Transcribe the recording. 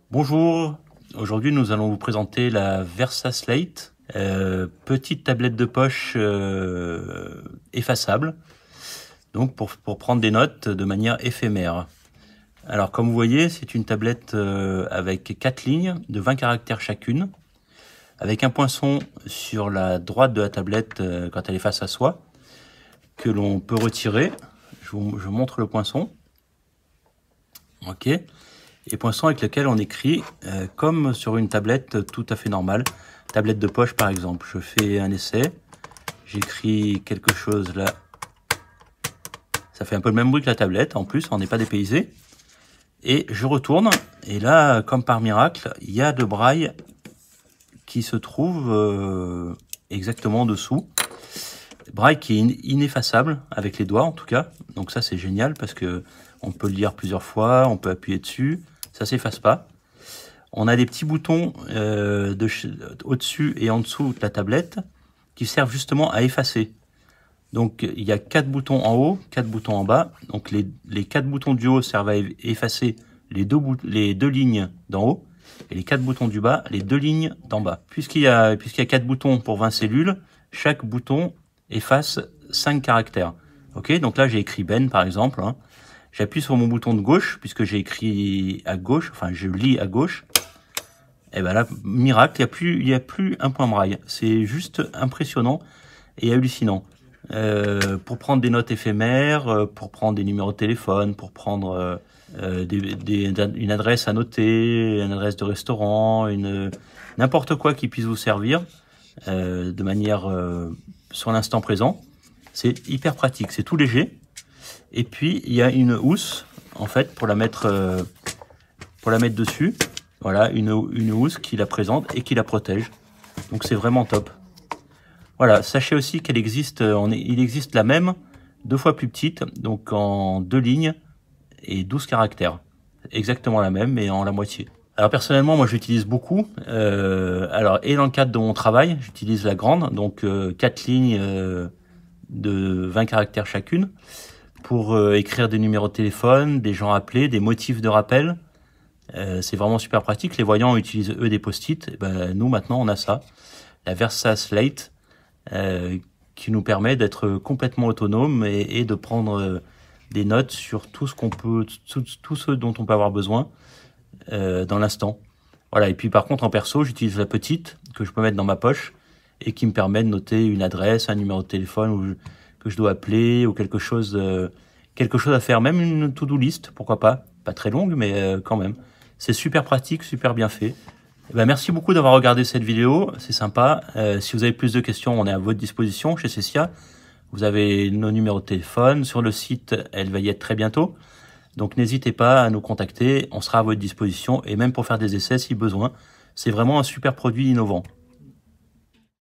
Bonjour, aujourd'hui nous allons vous présenter la Versa Slate, petite tablette de poche effaçable, donc pour prendre des notes de manière éphémère. Alors comme vous voyez, c'est une tablette avec 4 lignes de 20 caractères chacune, avec un poinçon sur la droite de la tablette quand elle est face à soi, que l'on peut retirer. Je vous montre le poinçon. Ok. Et poinçon avec lequel on écrit comme sur une tablette tout à fait normale. Tablette de poche par exemple. Je fais un essai. J'écris quelque chose là. Ça fait un peu le même bruit que la tablette. En plus, on n'est pas dépaysé. Et je retourne. Et là, comme par miracle, il y a de braille qui se trouve exactement dessous. Braille qui est ineffaçable avec les doigts en tout cas. Donc ça c'est génial parce que on peut le lire plusieurs fois, on peut appuyer dessus, ça s'efface pas. On a des petits boutons au-dessus et en dessous de la tablette qui servent justement à effacer. Donc il y a 4 boutons en haut, 4 boutons en bas. Donc les 4 boutons du haut servent à effacer les deux lignes d'en haut et les 4 boutons du bas, les 2 lignes d'en bas. Puisqu'il y a 4 boutons pour 20 cellules, chaque bouton efface 5 caractères. Ok, donc là j'ai écrit Ben par exemple. Hein. J'appuie sur mon bouton de gauche puisque j'ai écrit à gauche, enfin je lis à gauche. Et ben là, miracle, il y a plus un point braille. C'est juste impressionnant et hallucinant. Pour prendre des notes éphémères, pour prendre des numéros de téléphone, pour prendre une adresse à noter, une adresse de restaurant, n'importe quoi qui puisse vous servir de manière sur l'instant présent. C'est hyper pratique, c'est tout léger. Et puis il y a une housse en fait pour la mettre dessus. Voilà, une housse qui la présente et qui la protège. Donc c'est vraiment top. Voilà, sachez aussi qu'il existe la même 2 fois plus petite, donc en 2 lignes et 12 caractères. Exactement la même, mais en la moitié. Alors personnellement, moi j'utilise beaucoup. Et dans le cadre de mon travail, j'utilise la grande, donc 4 lignes de 20 caractères chacune, pour écrire des numéros de téléphone, des gens appelés, des motifs de rappel. C'est vraiment super pratique. Les voyants utilisent eux des post-it. Ben, nous maintenant on a ça, la Versa Slate, qui nous permet d'être complètement autonome et de prendre des notes sur tout ce dont on peut avoir besoin dans l'instant. Voilà. Et puis par contre en perso, j'utilise la petite que je peux mettre dans ma poche et qui me permet de noter une adresse, un numéro de téléphone que je dois appeler ou quelque chose à faire, même une to-do list, pourquoi pas très longue, mais quand même. C'est super pratique, super bien fait. Et ben, merci beaucoup d'avoir regardé cette vidéo, c'est sympa. Si vous avez plus de questions, on est à votre disposition chez Cecia. Vous avez nos numéros de téléphone, sur le site, elle va y être très bientôt. Donc n'hésitez pas à nous contacter, on sera à votre disposition, et même pour faire des essais si besoin. C'est vraiment un super produit innovant.